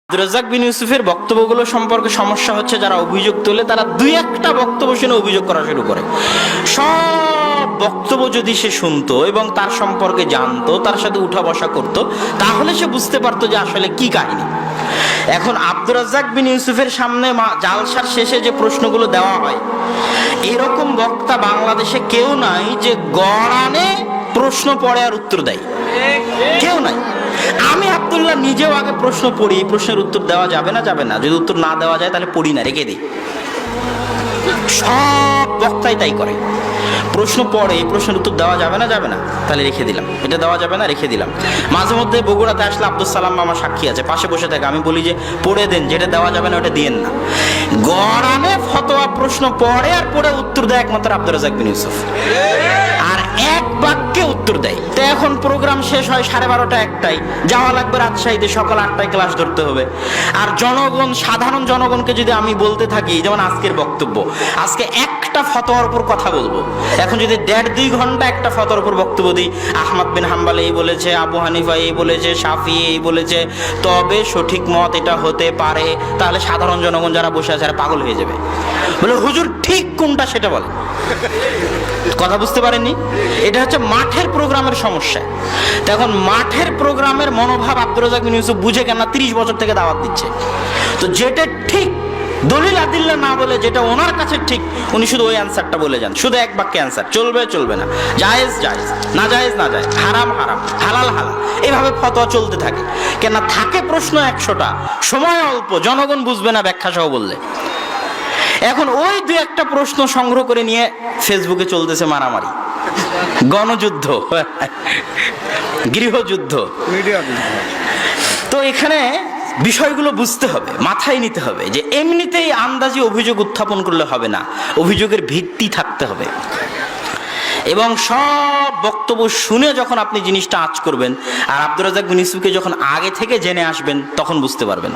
আব্দুর রাজ্জাক বিন ইউসুফের বক্তব্যগুলো সম্পর্কে সমস্যা হচ্ছে, যারা অভিযোগ তোলে তারা দুই একটা বক্তব্য শুনে অভিযোগ করা শুরু করে। সব বক্তব্য যদি সে শুনতো এবং তার সম্পর্কে জানতো, তার সাথে উঠা বসা করতো, তাহলে সে বুঝতে পারতো যে আসলে কি কাহিনী। এখন আব্দুর রাজ্জাক বিন ইউসুফের সামনে জালসার শেষে যে প্রশ্নগুলো দেওয়া হয়, এরকম বক্তা বাংলাদেশে কেউ নাই যে গড়ানে প্রশ্ন পড়ে আর উত্তর দেয়, কেউ নাই। আমি আব্দুল্লাহ নিজেও আগে প্রশ্ন পড়ি, প্রশ্নের উত্তর দেওয়া যাবে না, যাবে না, যদি উত্তর না দেওয়া যায় তাহলে পড়ি না, রেখে দিই। সব বক্তাই তাই করে, প্রশ্ন পড়ে, প্রশ্নের উত্তর দেওয়া যাবে না, যাবে না, তাহলে রেখে দিলাম, এটা দেওয়া যাবে না, রেখে দিলাম। মাঝে মধ্যে বগুড়াতে আসলে আব্দুল সালাম মামা সাক্ষী আছে, পাশে বসে থাকে, আমি বলি যে পড়ে দেন, যেটা দেওয়া যাবে না ওটা দিয়েন না। গড়ানে ফতোয়া প্রশ্ন পড়ে আর পড়ে উত্তর দেয় একমাত্র আব্দুর রাজ্জাক বিন ইউসুফ, আর এক বাক্যে উত্তর দেয়। তো এখন প্রোগ্রাম শেষ হয় 12:30 1টায়, যাওয়া লাগবে রাজশাহীতে, সকাল 8টায় ক্লাস ধরতে হবে। আর জনগণ, সাধারণ জনগণকে যদি আমি বলতে থাকি, যেমন আজকের বক্তব্য, আজকে একটা ফতোয়ার উপর কথা বলবো, এখন যদি 1.5-2 ঘন্টা একটা ফতোয়ার উপর বক্তব্য দিই, আহমদ বিন হাম্বল এই বলেছে, আবু হানিফা এই বলেছে, শাফি এই বলেছে, তবে সঠিক মত এটা হতে পারে, তাহলে সাধারণ জনগণ যারা বসে আছে পাগল হয়ে যাবে, বলে হুজুর ঠিক কোনটা সেটা বলে। কথা বুঝতে পারেননি? এটা হচ্ছে মাঠের প্রোগ্রামের সমস্যা। এখন মাঠের প্রোগ্রামের মনোভাব আব্দুর রাজ্জাক বিন ইউসুফ বুঝে কেন 30 বছর থেকে দাওয়াত দিচ্ছে। তো যেটা ঠিক, দলিল আদিল্লা না বলে যেটা ওনার কাছে ঠিক, উনি শুধু ওই অ্যান্সারটা বলে যান, শুধু এক বাক্যে অ্যান্সার, চলবে চলবে না, জায়েজ জায়েজ, না জায়েজ না জায়েজ, হারাম হারাম, হালাল হালাল, এইভাবে ফতোয়া চলতে থাকে। কেন থাকে প্রশ্ন 100টা, সময় অল্প, জনগণ বুঝবে না ব্যাখ্যা সহ বললে। এখন ওই 2-1টা প্রশ্ন সংগ্রহ করে নিয়ে ফেসবুকে চলতেছে মারামারি, গণযুদ্ধ, গৃহযুদ্ধ। তো এখানে বিষয়গুলো বুঝতে হবে, মাথায় নিতে হবে যে এমনিতেই আন্দাজি অভিযোগ উত্থাপন করলে হবে না, অভিযোগের ভিত্তি থাকতে হবে। এবং সব বক্তব্য শুনে যখন আপনি জিনিসটা আঁচ করবেন, আর আব্দুর রাজ্জাক বিন ইউসুফকে যখন আগে থেকে জেনে আসবেন, তখন বুঝতে পারবেন।